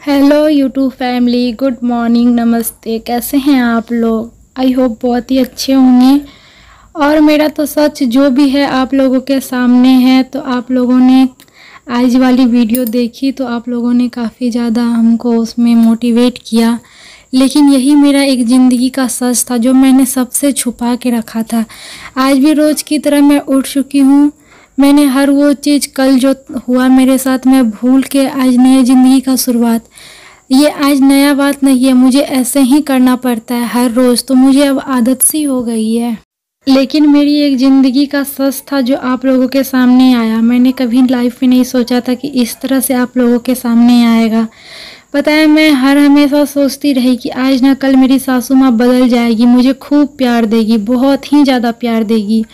Hello YouTube family, good morning, नमस्ते। कैसे हैं आप लोग? आई होप बहुत ही अच्छे होंगे। और मेरा तो सच जो भी है आप लोगों के सामने है। तो आप लोगों ने आज वाली वीडियो देखी तो आप लोगों ने काफ़ी ज़्यादा हमको उसमें मोटिवेट किया। लेकिन यही मेरा एक ज़िंदगी का सच था जो मैंने सबसे छुपा के रखा था। आज भी रोज़ की तरह मैं उठ चुकी हूँ। मैंने हर वो चीज़ कल जो हुआ मेरे साथ मैं भूल के आज नई ज़िंदगी का शुरुआत। ये आज नया बात नहीं है, मुझे ऐसे ही करना पड़ता है हर रोज़। तो मुझे अब आदत सी हो गई है। लेकिन मेरी एक ज़िंदगी का सच था जो आप लोगों के सामने आया। मैंने कभी लाइफ में नहीं सोचा था कि इस तरह से आप लोगों के सामने आएगा। पता है, मैं हमेशा सोचती रही कि आज ना कल मेरी सासू माँ बदल जाएगी, मुझे खूब प्यार देगी, बहुत ही ज़्यादा प्यार देगी।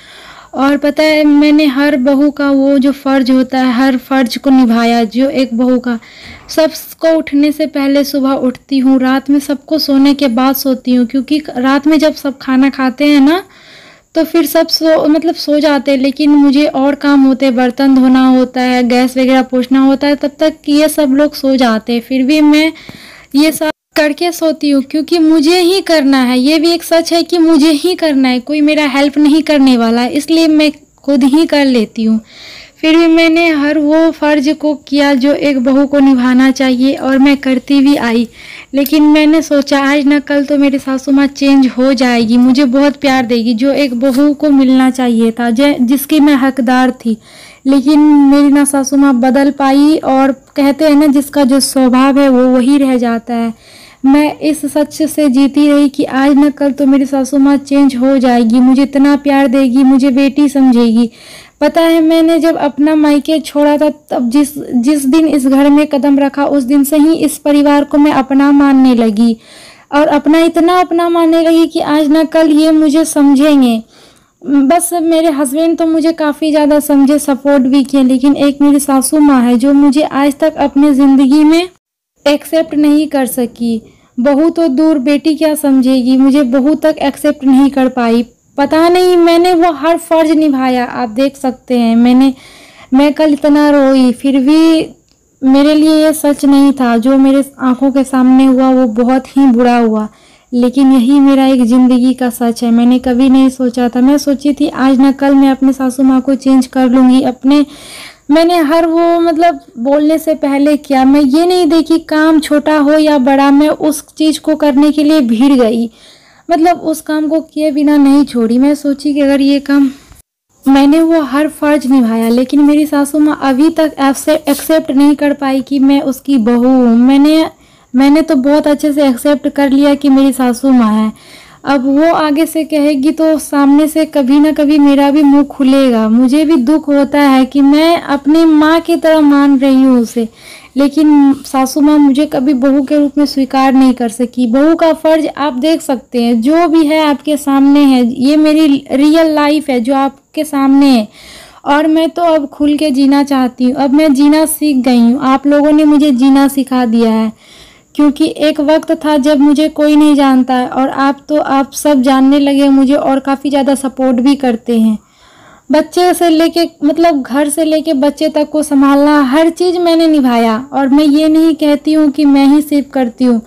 और पता है, मैंने हर बहू का वो जो फ़र्ज़ होता है हर फ़र्ज़ को निभाया जो एक बहू का। सबको उठने से पहले सुबह उठती हूँ, रात में सबको सोने के बाद सोती हूँ, क्योंकि रात में जब सब खाना खाते हैं ना तो फिर सब सो जाते हैं। लेकिन मुझे और काम होते हैं, बर्तन धोना होता है, गैस वगैरह पोंछना होता है, तब तक ये सब लोग सो जाते हैं। फिर भी मैं ये सब करके सोती हूँ क्योंकि मुझे ही करना है। ये भी एक सच है कि मुझे ही करना है, कोई मेरा हेल्प नहीं करने वाला है, इसलिए मैं खुद ही कर लेती हूँ। फिर भी मैंने हर वो फ़र्ज़ को किया जो एक बहू को निभाना चाहिए और मैं करती भी आई। लेकिन मैंने सोचा आज ना कल तो मेरी सासू माँ चेंज हो जाएगी, मुझे बहुत प्यार देगी, जो एक बहू को मिलना चाहिए था, जिसकी मैं हकदार थी। लेकिन मेरी ना सासू माँ बदल पाई। और कहते हैं ना, जिसका जो स्वभाव है वो वही रह जाता है। मैं इस सच से जीती रही कि आज न कल तो मेरी सासू माँ चेंज हो जाएगी, मुझे इतना प्यार देगी, मुझे बेटी समझेगी। पता है, मैंने जब अपना मायके छोड़ा था तब जिस दिन इस घर में कदम रखा उस दिन से ही इस परिवार को मैं अपना मानने लगी। और इतना अपना मानने लगी कि आज न कल ये मुझे समझेंगे। बस मेरे हस्बैंड तो मुझे काफ़ी ज़्यादा समझे, सपोर्ट भी किए, लेकिन एक मेरी सासू माँ है जो मुझे आज तक अपनी ज़िंदगी में एक्सेप्ट नहीं कर सकी। बहू तो दूर, बेटी क्या समझेगी, मुझे बहू तक एक्सेप्ट नहीं कर पाई। पता नहीं, मैंने वो हर फ़र्ज़ निभाया। आप देख सकते हैं मैं कल इतना रोई, फिर भी मेरे लिए ये सच नहीं था। जो मेरे आंखों के सामने हुआ वो बहुत ही बुरा हुआ, लेकिन यही मेरा एक ज़िंदगी का सच है। मैंने कभी नहीं सोचा था, मैं सोची थी आज ना कल मैं अपनी सासू माँ को चेंज कर लूँगी। मैंने हर वो बोलने से पहले किया। मैं ये नहीं देखी काम छोटा हो या बड़ा, मैं उस चीज़ को करने के लिए भीड़ गई। उस काम को किए बिना नहीं छोड़ी। मैं सोची कि अगर ये काम मैंने वो हर फ़र्ज़ निभाया, लेकिन मेरी सासू माँ अभी तक एक्सेप्ट नहीं कर पाई कि मैं उसकी बहू हूँ। मैंने तो बहुत अच्छे से एक्सेप्ट कर लिया कि मेरी सासू माँ है। अब वो आगे से कहेगी तो सामने से कभी ना कभी मेरा भी मुंह खुलेगा। मुझे भी दुख होता है कि मैं अपनी माँ की तरह मान रही हूँ उसे, लेकिन सासू माँ मुझे कभी बहू के रूप में स्वीकार नहीं कर सकी। बहू का फ़र्ज़ आप देख सकते हैं, जो भी है आपके सामने है। ये मेरी रियल लाइफ है जो आपके सामने है, और मैं तो अब खुल के जीना चाहती हूँ। अब मैं जीना सीख गई हूँ, आप लोगों ने मुझे जीना सिखा दिया है। क्योंकि एक वक्त था जब मुझे कोई नहीं जानता है, और आप सब जानने लगे मुझे और काफ़ी ज़्यादा सपोर्ट भी करते हैं। बच्चे से लेके घर से लेके बच्चे तक को संभालना, हर चीज़ मैंने निभाया। और मैं ये नहीं कहती हूँ कि मैं ही सिर्फ करती हूँ,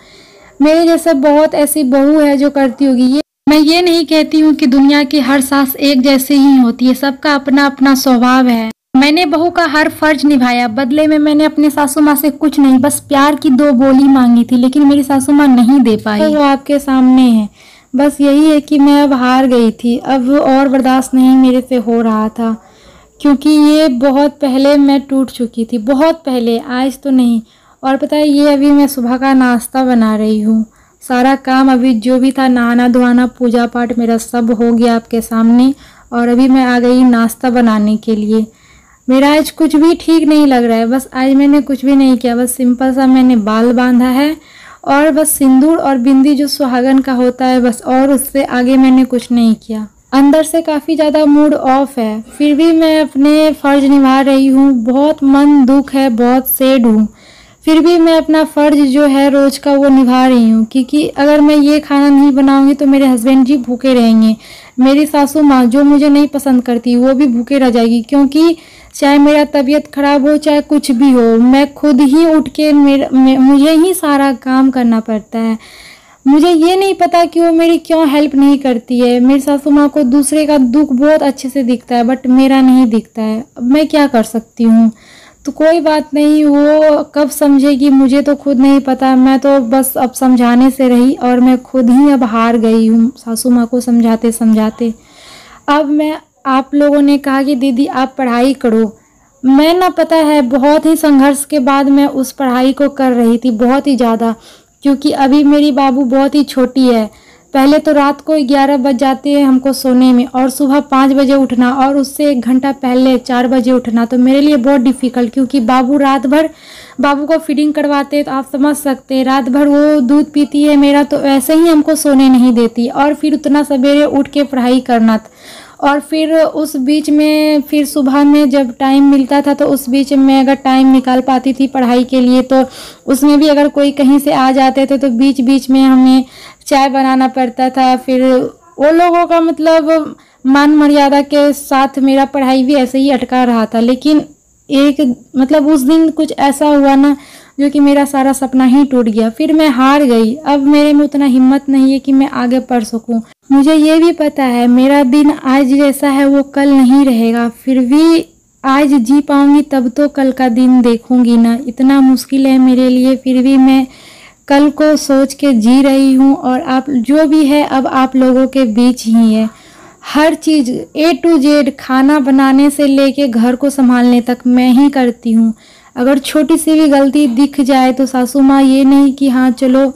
मेरे जैसे बहुत ऐसी बहू है जो करती होगी। मैं ये नहीं कहती हूँ कि दुनिया की हर सास एक जैसी ही होती है, सबका अपना अपना स्वभाव है। मैंने बहू का हर फ़र्ज़ निभाया। बदले में मैंने अपने सासू माँ से कुछ नहीं, बस प्यार की 2 बोली मांगी थी, लेकिन मेरी सासू माँ नहीं दे पाई। तो वो आपके सामने है। बस यही है कि मैं अब हार गई थी, अब और बर्दाश्त नहीं मेरे से हो रहा था, क्योंकि ये बहुत पहले मैं टूट चुकी थी, बहुत पहले, आज तो नहीं। और पता है, ये अभी मैं सुबह का नाश्ता बना रही हूँ। सारा काम अभी जो भी था, नहाना धोना पूजा पाठ मेरा सब हो गया आपके सामने, और अभी मैं आ गई नाश्ता बनाने के लिए। मेरा आज कुछ भी ठीक नहीं लग रहा है। बस आज मैंने कुछ भी नहीं किया, बस सिंपल सा मैंने बाल बांधा है, और बस सिंदूर और बिंदी जो सुहागन का होता है बस, और उससे आगे मैंने कुछ नहीं किया। अंदर से काफ़ी ज़्यादा मूड ऑफ है, फिर भी मैं अपने फ़र्ज़ निभा रही हूँ। बहुत मन दुख है, बहुत सैड हूँ, फिर भी मैं अपना फ़र्ज़ जो है रोज़ का वो निभा रही हूँ। क्योंकि अगर मैं ये खाना नहीं बनाऊँगी तो मेरे हस्बैंड जी भूखे रहेंगे, मेरी सासू माँ जो मुझे नहीं पसंद करती वो भी भूखे रह जाएगी। क्योंकि चाहे मेरा तबीयत ख़राब हो चाहे कुछ भी हो, मैं खुद ही उठ के मुझे ही सारा काम करना पड़ता है। मुझे ये नहीं पता कि वो मेरी क्यों हेल्प नहीं करती है। मेरी सासू माँ को दूसरे का दुख बहुत अच्छे से दिखता है, बट मेरा नहीं दिखता है। अब मैं क्या कर सकती हूँ? तो कोई बात नहीं, वो कब समझेगी मुझे तो खुद नहीं पता। मैं तो बस अब समझाने से रही और मैं खुद ही अब हार गई हूँ सासू माँ को समझाते समझाते। अब मैं, आप लोगों ने कहा कि दीदी आप पढ़ाई करो। मैं ना, पता है, बहुत ही संघर्ष के बाद मैं उस पढ़ाई को कर रही थी, बहुत ही ज़्यादा, क्योंकि अभी मेरी बाबू बहुत ही छोटी है। पहले तो रात को 11 बज जाते हैं हमको सोने में, और सुबह 5 बजे उठना, और उससे 1 घंटा पहले 4 बजे उठना, तो मेरे लिए बहुत डिफ़िकल्ट, क्योंकि बाबू रात भर, बाबू को फीडिंग करवाते हैं तो आप समझ सकते हैं, रात भर वो दूध पीती है मेरा, तो ऐसे ही हमको सोने नहीं देती, और फिर उतना सवेरे उठ के पढ़ाई करना। और फिर उस बीच में, फिर सुबह में जब टाइम मिलता था तो उस बीच में अगर टाइम निकाल पाती थी पढ़ाई के लिए, तो उसमें भी अगर कोई कहीं से आ जाते थे तो बीच बीच में हमें चाय बनाना पड़ता था। फिर वो लोगों का मतलब मान मर्यादा के साथ मेरा पढ़ाई भी ऐसे ही अटका रहा था। लेकिन एक मतलब उस दिन कुछ ऐसा हुआ ना, जो कि मेरा सारा सपना ही टूट गया। फिर मैं हार गई। अब मेरे में उतना हिम्मत नहीं है कि मैं आगे पढ़ सकूं। मुझे ये भी पता है मेरा दिन आज जैसा है वो कल नहीं रहेगा, फिर भी आज जी पाऊंगी तब तो कल का दिन देखूंगी ना। इतना मुश्किल है मेरे लिए, फिर भी मैं कल को सोच के जी रही हूँ। और आप जो भी है अब आप लोगों के बीच ही है। हर चीज़ A to Z, खाना बनाने से लेके घर को संभालने तक मैं ही करती हूँ। अगर छोटी सी भी गलती दिख जाए तो सासू माँ ये नहीं कि हाँ चलो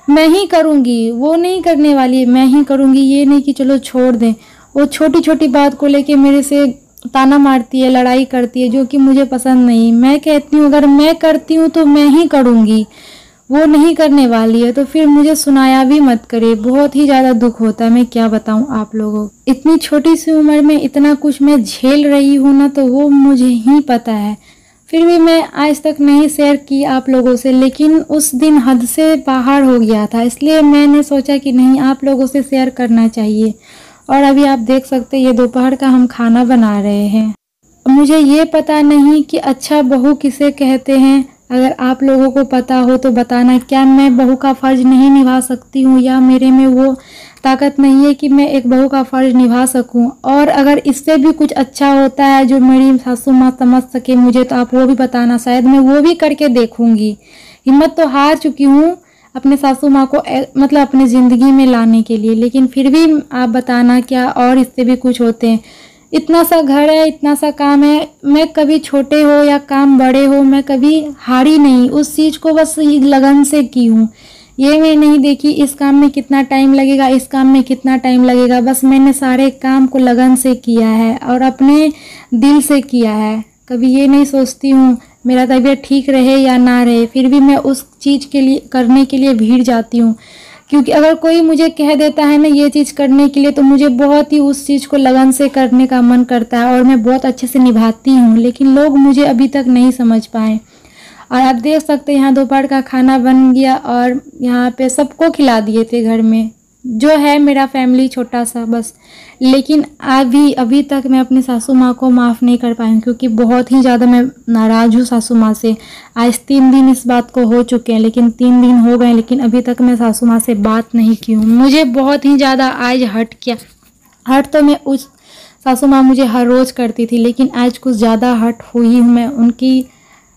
मैं ही करूँगी, वो नहीं करने वाली, मैं ही करूँगी, ये नहीं कि चलो छोड़ दें। वो छोटी छोटी बात को लेके मेरे से ताना मारती है, लड़ाई करती है, जो कि मुझे पसंद नहीं। मैं कहती हूँ अगर मैं करती हूँ तो मैं ही करूँगी, वो नहीं करने वाली है तो फिर मुझे सुनाया भी मत करे। बहुत ही ज़्यादा दुख होता है, मैं क्या बताऊँ आप लोगों को। इतनी छोटी सी उम्र में इतना कुछ मैं झेल रही हूँ ना, तो वो मुझे ही पता है। फिर भी मैं आज तक नहीं शेयर की आप लोगों से, लेकिन उस दिन हद से बाहर हो गया था, इसलिए मैंने सोचा कि नहीं, आप लोगों से शेयर करना चाहिए। और अभी आप देख सकते हैं ये दोपहर का हम खाना बना रहे हैं। मुझे ये पता नहीं कि अच्छा बहू किसे कहते हैं। अगर आप लोगों को पता हो तो बताना, क्या मैं बहू का फ़र्ज़ नहीं निभा सकती हूँ, या मेरे में वो ताकत नहीं है कि मैं एक बहू का फ़र्ज़ निभा सकूं। और अगर इससे भी कुछ अच्छा होता है जो मेरी सासू माँ समझ सके मुझे, तो आप वो भी बताना, शायद मैं वो भी करके देखूंगी। हिम्मत तो हार चुकी हूँ अपने सासू माँ को मतलब अपने ज़िंदगी में लाने के लिए, लेकिन फिर भी आप बताना क्या और इससे भी कुछ होते हैं। इतना सा घर है, इतना सा काम है, मैं कभी छोटे हो या काम बड़े हो, मैं कभी हारी नहीं। उस चीज़ को बस लगन से की हूँ। ये मैं नहीं देखी इस काम में कितना टाइम लगेगा, इस काम में कितना टाइम लगेगा। बस मैंने सारे काम को लगन से किया है और अपने दिल से किया है। कभी ये नहीं सोचती हूँ मेरा तबीयत ठीक रहे या ना रहे, फिर भी मैं उस चीज़ के लिए करने के लिए भीड़ जाती हूँ। क्योंकि अगर कोई मुझे कह देता है ना ये चीज़ करने के लिए, तो मुझे बहुत ही उस चीज़ को लगन से करने का मन करता है और मैं बहुत अच्छे से निभाती हूँ। लेकिन लोग मुझे अभी तक नहीं समझ पाए। और आप देख सकते हैं यहाँ दोपहर का खाना बन गया और यहाँ पे सबको खिला दिए थे घर में, जो है मेरा फैमिली छोटा सा बस। लेकिन अभी तक मैं अपनी सासू माँ को माफ़ नहीं कर पाई, क्योंकि बहुत ही ज़्यादा मैं नाराज़ हूँ सासू माँ से। आज 3 दिन इस बात को हो चुके हैं, लेकिन 3 दिन हो गए, लेकिन अभी तक मैं सासू माँ से बात नहीं की हूँ। मुझे बहुत ही ज़्यादा आज हर्ट किया। हर्ट तो मैं उस सासू माँ मुझे हर रोज़ करती थी, लेकिन आज कुछ ज़्यादा हर्ट हुई हूँ मैं। उनकी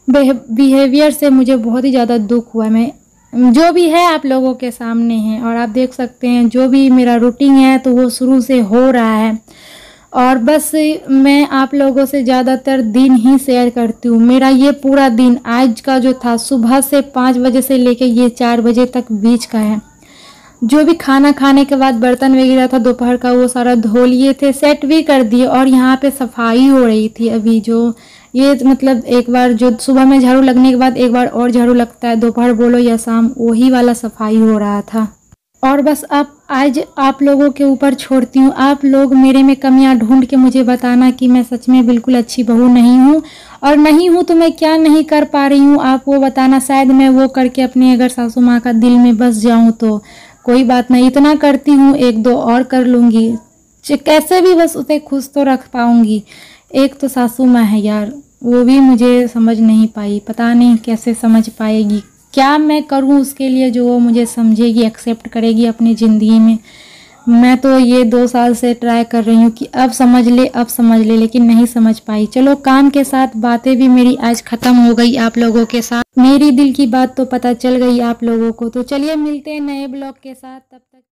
बिहेवियर से मुझे बहुत ही ज़्यादा दुख हुआ। मैं जो भी है आप लोगों के सामने है और आप देख सकते हैं जो भी मेरा रूटीन है तो वो शुरू से हो रहा है। और बस मैं आप लोगों से ज़्यादातर दिन ही शेयर करती हूँ। मेरा ये पूरा दिन आज का जो था, सुबह से 5 बजे से लेके ये 4 बजे तक बीच का है। जो भी खाना खाने के बाद बर्तन वगैरह था दोपहर का, वो सारा धो लिए थे, सेट भी कर दिए। और यहाँ पे सफाई हो रही थी अभी, जो ये मतलब एक बार जो सुबह में झाड़ू लगने के बाद एक बार और झाड़ू लगता है, दोपहर बोलो या शाम, वही वाला सफाई हो रहा था। और बस अब आज आप लोगों के ऊपर छोड़ती हूँ। आप लोग मेरे में कमियां ढूंढ के मुझे बताना कि मैं सच में बिल्कुल अच्छी बहू नहीं हूँ, और नहीं हूँ तो मैं क्या नहीं कर पा रही हूँ, आप वो बताना। शायद मैं वो करके अपने अगर सासू माँ का दिल में बस जाऊँ तो कोई बात नहीं, इतना करती हूँ, 1-2 और कर लूँगी, कैसे भी बस उसे खुश तो रख पाऊँगी। एक तो सासू माँ है यार, वो भी मुझे समझ नहीं पाई, पता नहीं कैसे समझ पाएगी। क्या मैं करूं उसके लिए जो वो मुझे समझेगी, एक्सेप्ट करेगी अपनी ज़िंदगी में। मैं तो ये 2 साल से ट्राई कर रही हूँ कि अब समझ ले, अब समझ ले, लेकिन नहीं समझ पाई। चलो काम के साथ बातें भी मेरी आज ख़त्म हो गई आप लोगों के साथ। मेरी दिल की बात तो पता चल गई आप लोगों को। तो चलिए मिलते हैं नए ब्लॉग के साथ। तब